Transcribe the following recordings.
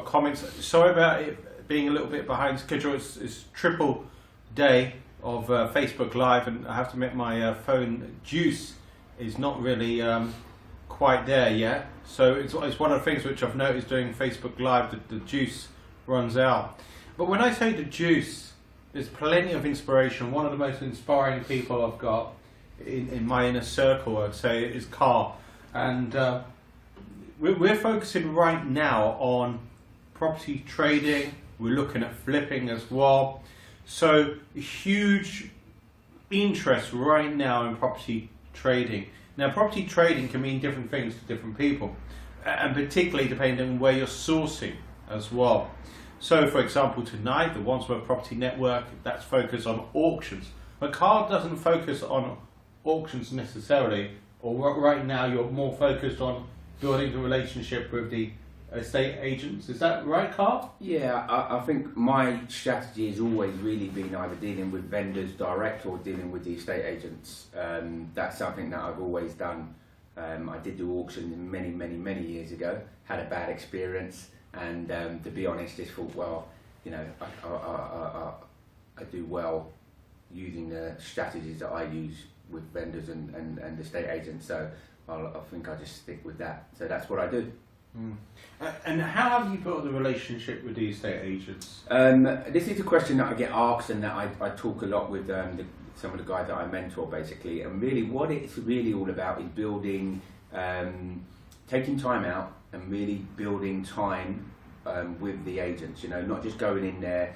comments. Sorry about it being a little bit behind schedule. It's triple day of Facebook Live, and I have to admit my phone juice is not really quite there yet. So it's one of the things which I've noticed doing Facebook Live, that the juice runs out. But when I say the juice, there's plenty of inspiration. One of the most inspiring people I've got in my inner circle, I'd say, is Carl. And we're focusing right now on property trading. We're looking at flipping as well. So huge interest right now in property trading. Now, property trading can mean different things to different people, and particularly depending on where you're sourcing as well. So, for example, tonight, the Wandsworth Property Network, that's focused on auctions. But Carl doesn't focus on auctions necessarily, or right now you're more focused on building the relationship with the estate agents. Is that right, Carl? Yeah, I think my strategy has always really been either dealing with vendors direct or dealing with the estate agents. That's something that I've always done. I did do auctions many years ago, had a bad experience, and to be honest, just thought, well, you know, I do well using the strategies that I use with vendors and estate agents, so I think I just stick with that. So that's what I do. Mm. And how have you built the relationship with the estate agents? This is a question that I get asked, and that I talk a lot with some of the guys that I mentor, basically. And really, what it's really all about is building, taking time out and really building time with the agents. You know, not just going in there,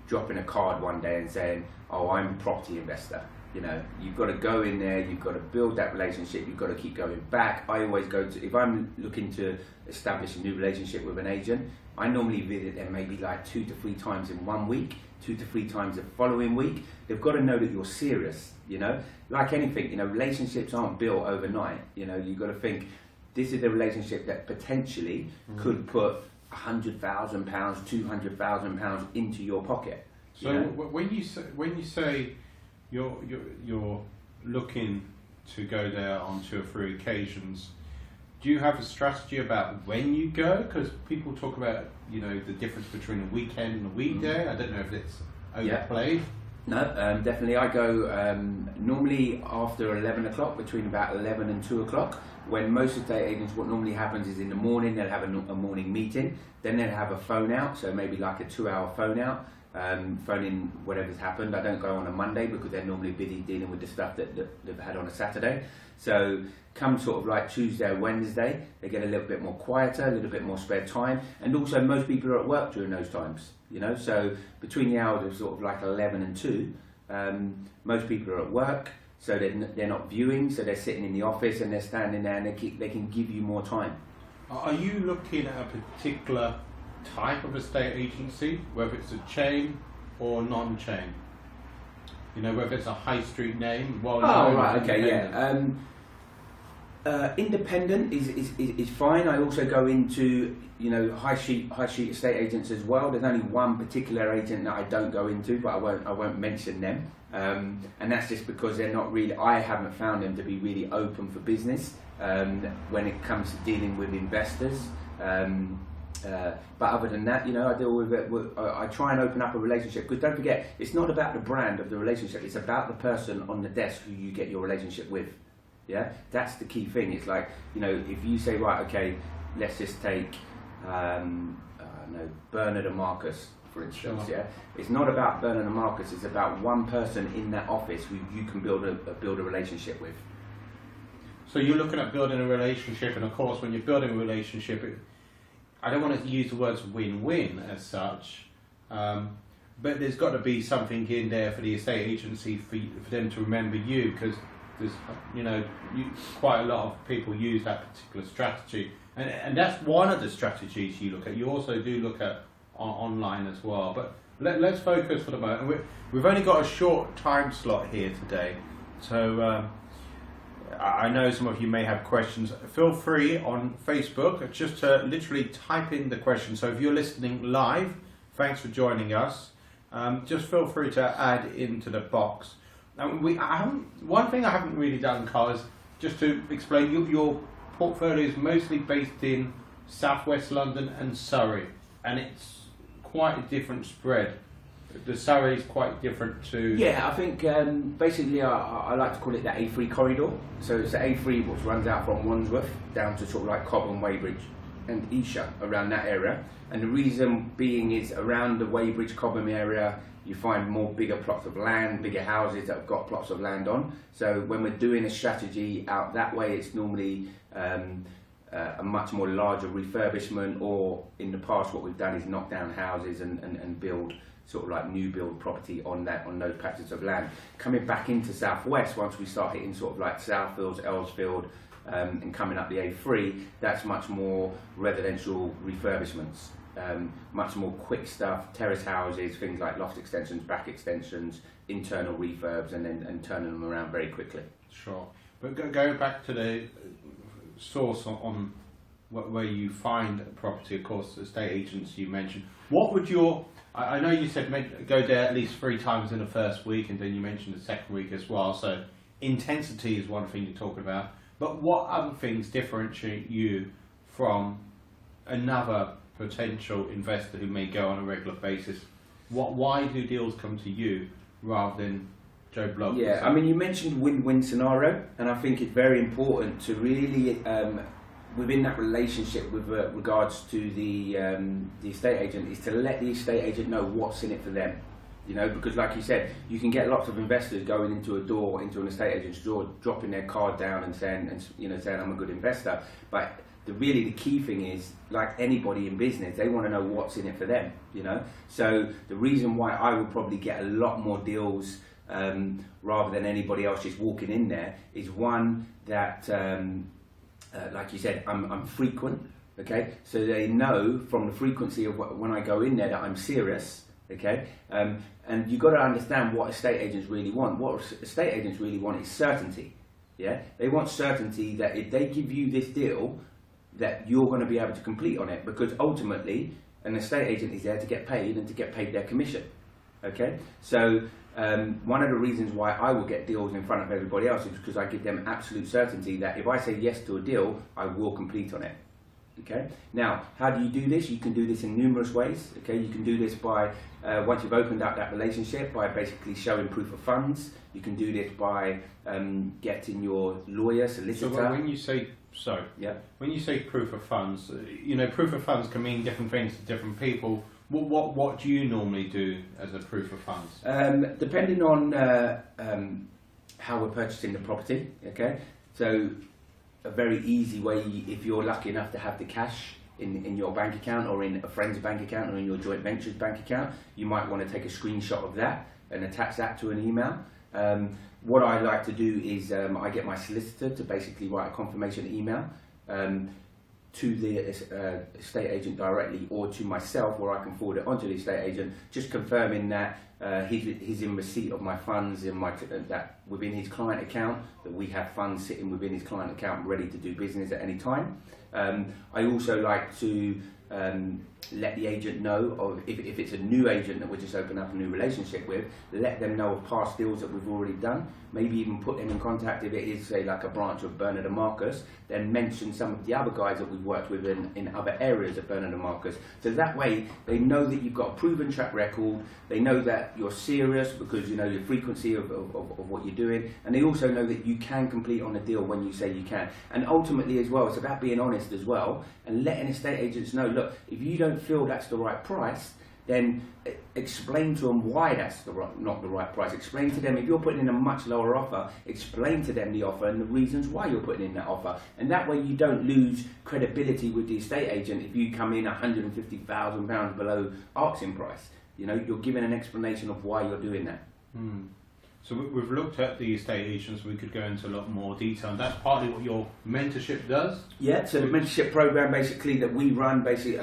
dropping a card one day and saying, "Oh, I'm a property investor." You know, you've got to go in there, you've got to build that relationship, you've got to keep going back. I always go to, if I'm looking to establish a new relationship with an agent, I normally visit them maybe like 2 to 3 times in 1 week, 2 to 3 times the following week. They've got to know that you're serious, you know. Like anything, you know, relationships aren't built overnight. You know, you've got to think, this is a relationship that potentially could put £100,000, £200,000 into your pocket. So you know? when you say you're looking to go there on 2 or 3 occasions, do you have a strategy about when you go? Because people talk about, you know, the difference between a weekend and a weekday. I don't know if it's overplayed. No, definitely. I go normally after 11 o'clock, between about 11 and 2 o'clock. When most estate agents, what normally happens is in the morning they'll have a morning meeting, then they'll have a phone out, so maybe like a 2-hour phone out. Phoning whatever's happened. I don't go on a Monday because they're normally busy dealing with the stuff that they've had on a Saturday. So come sort of like Tuesday or Wednesday, they get a little bit more quieter, a little bit more spare time, and also most people are at work during those times, you know. So between the hours of sort of like 11 and 2, most people are at work, so they're not viewing, so they're sitting in the office and they're standing there, and they can give you more time. Are you looking at a particular type of estate agency, whether it's a chain or non-chain? You know, whether it's a high street name. Independent is fine. I also go into, you know, high street estate agents as well. There's only one particular agent that I don't go into, but I won't mention them. And that's just because they're not really. I haven't found them to be really open for business when it comes to dealing with investors. But other than that, you know, I deal with it. I try and open up a relationship, because don't forget, it's not about the brand of the relationship. It's about the person on the desk who you get your relationship with. Yeah, that's the key thing. It's like, you know, if you say, right, okay, let's just take Bernard and Marcus, for instance. Sure. Yeah, it's not about Bernard and Marcus. It's about one person in that office who you can build a relationship with. So you're looking at building a relationship, and of course, when you're building a relationship, I don't want to use the words win-win as such, but there's got to be something in there for the estate agency for them to remember you, because there's, you know, quite a lot of people use that particular strategy, and that's one of the strategies you look at. You also do look at online as well, but let's focus for the moment. We've only got a short time slot here today, so I know some of you may have questions. Feel free on Facebook just to literally type in the question. So if you're listening live, thanks for joining us. Just feel free to add into the box. One thing I haven't really done, Carl, is just to explain, your portfolio is mostly based in Southwest London and Surrey. and it's quite a different spread. The Surrey is quite different to... Yeah, I think basically I like to call it the A3 corridor. So it's the A3 which runs out from Wandsworth down to sort of like Cobham, Weybridge and Esher, around that area. And the reason being is around the Weybridge, Cobham area, you find more bigger plots of land, bigger houses that have got plots of land on. So when we're doing a strategy out that way, it's normally a much more larger refurbishment, or in the past what we've done is knock down houses and build sort of like new build property on those patches of land. Coming back into Southwest, once we start hitting sort of like Southfields, Earlsfield, and coming up the A3, that's much more residential refurbishments, much more quick stuff, terrace houses, things like loft extensions, back extensions, internal refurbs, and turning them around very quickly. Sure. But going back to the source on where you find a property, of course, estate agents you mentioned. What would your... I know you said go there at least 3 times in the first week, and then you mentioned the second week as well. So intensity is one thing you're talking about. But what other things differentiate you from another potential investor who may go on a regular basis? Why do deals come to you rather than Joe Blogg? Yeah, I mean, you mentioned win-win scenario, and I think it's very important to really... within that relationship with regards to the estate agent, is to let the estate agent know what's in it for them. You know, because like you said, you can get lots of investors going into an estate agent's door, dropping their card down and saying I'm a good investor. But the key thing is, like anybody in business, they want to know what's in it for them. You know, so the reason why I would probably get a lot more deals rather than anybody else just walking in there is one that. Like you said, I'm frequent, okay? So they know from the frequency of when I go in there that I'm serious, okay? And you've got to understand what estate agents really want. What estate agents really want is certainty, yeah? They want certainty that if they give you this deal, that you're going to be able to complete on it, because ultimately an estate agent is there to get paid and to get paid their commission, okay? So one of the reasons why I will get deals in front of everybody else is because I give them absolute certainty that if I say yes to a deal, I will complete on it. Okay. Now, how do you do this? You can do this in numerous ways. Okay. You can do this by once you've opened up that relationship, by basically showing proof of funds. You can do this by getting your lawyer, solicitor. So when you say when you say proof of funds, proof of funds can mean different things to different people. What do you normally do as a proof of funds? Depending on how we're purchasing the property, okay? So a very easy way, if you're lucky enough to have the cash in your bank account or in a friend's bank account or in your joint venture's bank account, you might want to take a screenshot of that and attach that to an email. What I like to do is I get my solicitor to basically write a confirmation email to the estate agent directly, or to myself, where I can forward it onto the estate agent, just confirming that he's in receipt of my funds in that within his client account, that we have funds sitting within his client account ready to do business at any time. I also like to let the agent know of if it's a new agent that we're just opening up a new relationship with, let them know of past deals that we've already done, maybe even put them in contact if it is, say, like a branch of Bernard and Marcus, then mention some of the other guys that we've worked with in other areas of Bernard and Marcus. So that way they know that you've got a proven track record, they know that you're serious because you know the frequency of what you're doing, and they also know that you can complete on a deal when you say you can. And ultimately as well, it's about being honest as well and letting estate agents know, look, if you don't feel that's the right price, then explain to them why that's not the right price. Explain to them, if you're putting in a much lower offer, explain to them the offer and the reasons why you're putting in that offer. And that way you don't lose credibility with the estate agent if you come in £150,000 below asking price. You know, you're giving an explanation of why you're doing that. So we've looked at the estate agents, we could go into a lot more detail, and that's partly what your mentorship does? Yeah, so the mentorship program basically that we run, basically,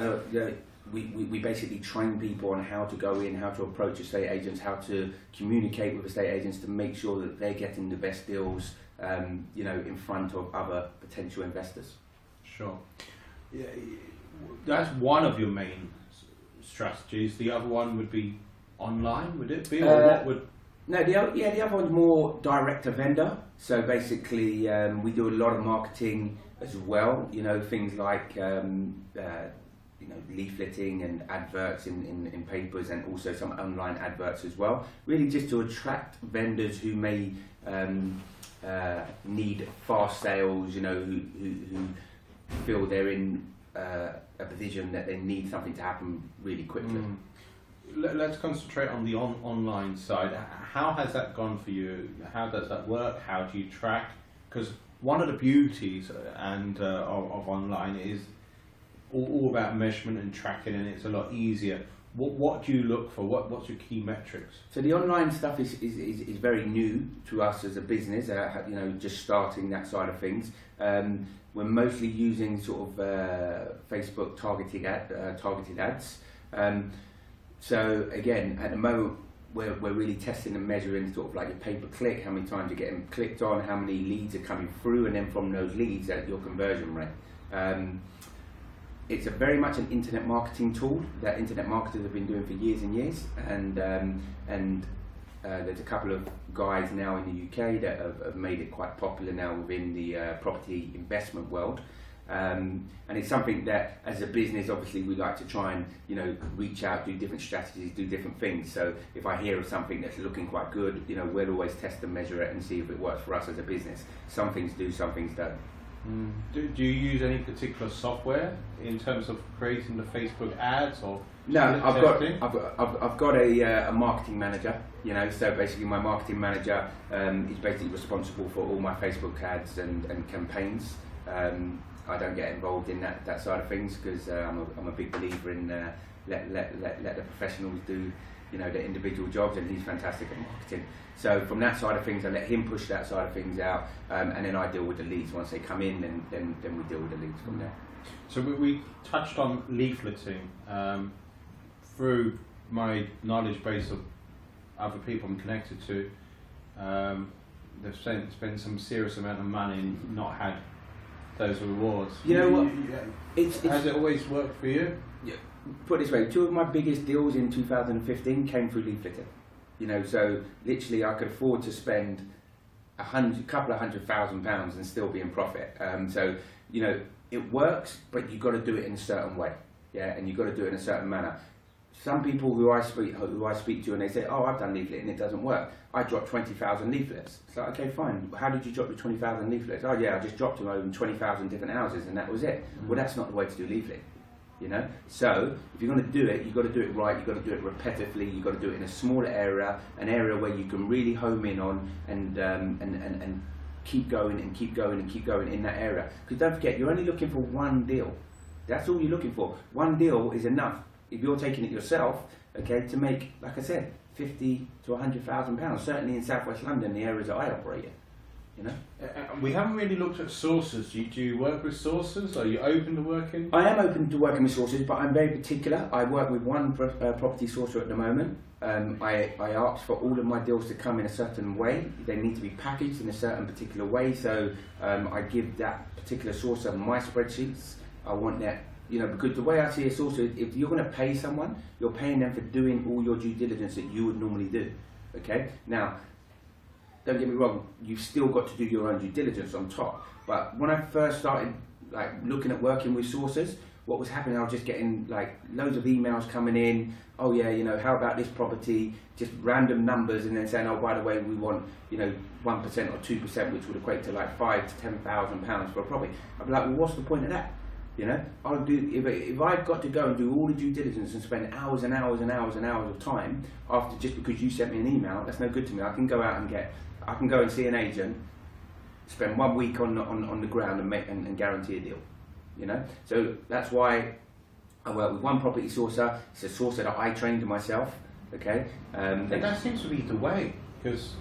we basically train people on how to go in, how to approach estate agents, how to communicate with estate agents to make sure that they're getting the best deals, in front of other potential investors. Sure. Yeah, that's one of your main strategies. The other one would be online, would it be? Or what would... No, the other one's more direct to vendor. So basically, we do a lot of marketing as well. You know, things like leafleting and adverts in papers, and also some online adverts as well, really just to attract vendors who may need fast sales, who feel they're in a position that they need something to happen really quickly. Let's concentrate on the online side. How has that gone for you? How does that work? How do you track? Because one of the beauties of online is all about measurement and tracking, and it's a lot easier. What do you look for? What's your key metrics? So the online stuff is very new to us as a business. Just starting that side of things. We're mostly using sort of Facebook targeted ads. So again, at the moment, we're really testing and measuring sort of like your pay-per-click, how many times you're getting clicked on, how many leads are coming through, and then from those leads, your conversion rate. It's very much an internet marketing tool that internet marketers have been doing for years and years, and there's a couple of guys now in the UK that have made it quite popular now within the property investment world. And it's something that, as a business, obviously we like to try and reach out, do different strategies, do different things. So if I hear of something that's looking quite good, we'll always test and measure it and see if it works for us as a business. Some things do, some things don't. Do you use any particular software in terms of creating the Facebook ads, or no? I've got a marketing manager. So basically my marketing manager is basically responsible for all my Facebook ads and campaigns. I don't get involved in that side of things because I'm a big believer in let the professionals do the individual jobs, and he's fantastic at marketing. So from that side of things, I let him push that side of things out, and then I deal with the leads. Once they come in, then we deal with the leads from there. So we touched on leafleting. Through my knowledge base of other people I'm connected to, they've spent some serious amount of money and not had those rewards. You know what? Has it always worked for you? Yeah. Put it this way, 2 of my biggest deals in 2015 came through leafleting. So literally I could afford to spend a couple of £100,000 and still be in profit. So it works, but you've got to do it in a certain way, and you've got to do it in a certain manner. Some people who I speak to, and they say, "Oh, I've done leafleting, it doesn't work. I dropped 20,000 leaflets." It's like, okay, fine. How did you drop the 20,000 leaflets? Oh yeah, I just dropped them over 20,000 different houses, and that was it. Well, that's not the way to do leafleting. So if you're going to do it, you've got to do it right. You've got to do it repetitively. You've got to do it in a smaller area, an area where you can really home in on and keep going and keep going and keep going in that area. Because don't forget, you're only looking for one deal. That's all you're looking for. One deal is enough. If you're taking it yourself, okay, to make, like I said, £50,000 to £100,000. Certainly in Southwest London, the areas that I operate in. We haven't really looked at sources. Do you work with sources? Are you open to working? I am open to working with sources, but I'm very particular. I work with one property sourcer at the moment. I ask for all of my deals to come in a certain way. They need to be packaged in a certain particular way. So I give that particular sourcer my spreadsheets. I want that, because the way I see a sourcer, if you're going to pay someone, you're paying them for doing all your due diligence that you would normally do. Okay? Now, don't get me wrong, you've still got to do your own due diligence on top. But when I first started looking at working with sources, what was happening, I was just getting loads of emails coming in. Oh yeah, how about this property? Just random numbers, and then saying, oh, by the way, we want 1% or 2%, which would equate to £5,000 to £10,000 for a property. I'd be like, well, what's the point of that? I'll do if I've got to go and do all the due diligence and spend hours and hours and hours and hours of time after just because you sent me an email, that's no good to me. I can go out and I can go and see an agent, spend 1 week on the ground and guarantee a deal. So that's why I work with one property sourcer. It's a sourcer that I trained myself. Okay, and that seems to be the way, because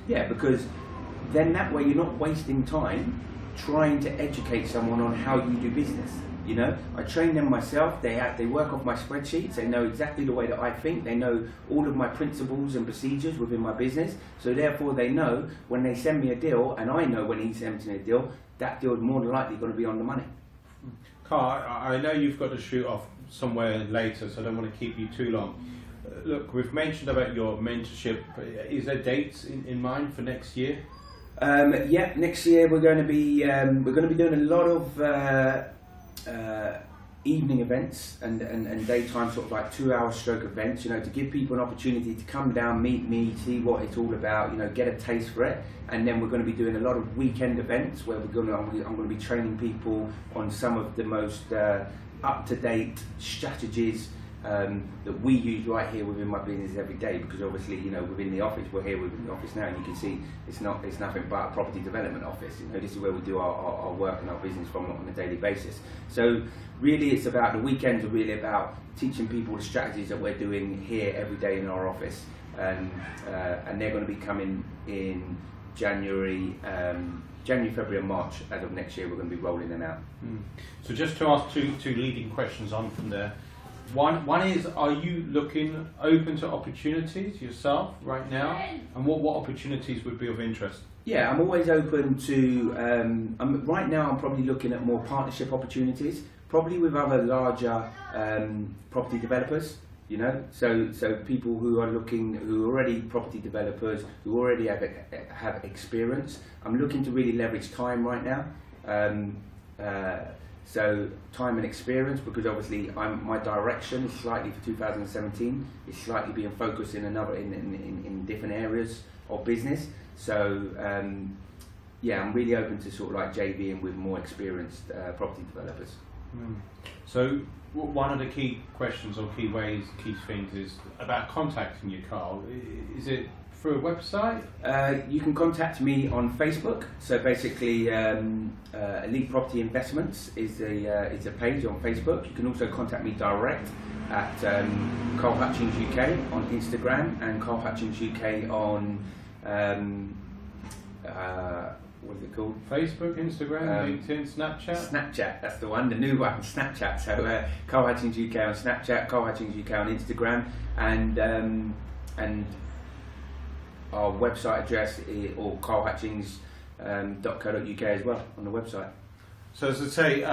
then that way you're not wasting time trying to educate someone on how you do business. I train them myself. They work off my spreadsheets. They know exactly the way that I think. They know all of my principles and procedures within my business. So therefore, they know when they send me a deal, and I know when he sends me a deal, that deal is more than likely going to be on the money. Carl, I know you've got to shoot off somewhere later, so I don't want to keep you too long. Look, we've mentioned about your mentorship. Is there dates in mind for next year? Next year we're going to be doing a lot of evening events and daytime sort of like 2-hour stroke events, you know, to give people an opportunity to come down, meet me, see what it's all about, you know, get a taste for it. And then we're going to be doing a lot of weekend events where I'm going to be training people on some of the most up-to-date strategies that we use right here within my business every day, because obviously, you know, within the office, we're here within the office now, and you can see it's nothing but a property development office. You know, this is where we do our work and our business from on a daily basis. So really, it's about the weekends are really about teaching people the strategies that we're doing here every day in our office, and they're going to be coming in January, February and March. As of next year, we're going to be rolling them out. So just to ask two leading questions on from there. One is, are you open to opportunities yourself right now? And what opportunities would be of interest? Yeah, I'm always open to, right now I'm probably looking at more partnership opportunities, probably with other larger property developers, you know, so people who are already property developers, who already have experience. I'm looking to really leverage time right now. So time and experience, because obviously my direction is slightly for 2017 is slightly being focused in in different areas of business. So yeah, I'm really open to sort of like JVing with more experienced property developers. So one of the key questions or key things is about contacting you, Carl. Is it through a website? You can contact me on Facebook. So basically, Elite Property Investments is a page on Facebook. You can also contact me direct at Carl Hutchings UK on Instagram, and Carl Hutchings UK on what is it called? Facebook, Instagram, LinkedIn, Snapchat? Snapchat, that's the one, the new one, Snapchat. So Carl Hutchings UK on Snapchat, Carl Hutchings UK on Instagram, and our website address or carlhutchings.co.uk as well on the website. So as I say,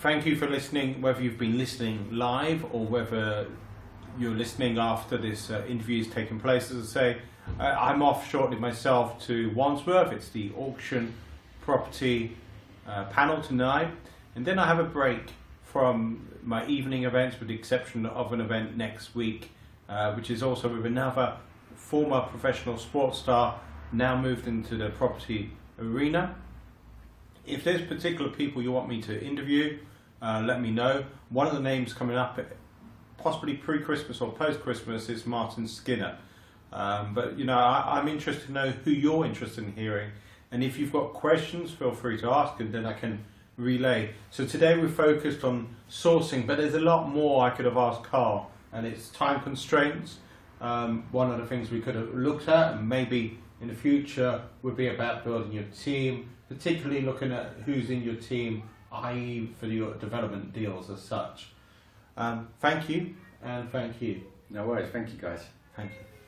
thank you for listening, whether you've been listening live or whether you're listening after this interview has taken place. As I say, I'm off shortly myself to Wandsworth. It's the auction property panel tonight, and then I have a break from my evening events, with the exception of an event next week, which is also with another former professional sports star, now moved into the property arena. If there's particular people you want me to interview, let me know. One of the names coming up, possibly pre-Christmas or post-Christmas, is Martin Skinner. But you know, I'm interested to know who you're interested in hearing, and if you've got questions, feel free to ask, and then I can relay. So today we're focused on sourcing, but there's a lot more I could have asked Carl, and it's time constraints. One of the things we could have looked at, and maybe in the future, would be about building your team, particularly looking at who's in your team, i.e. for your development deals as such. Thank you, and thank you. No worries, thank you guys. Thank you.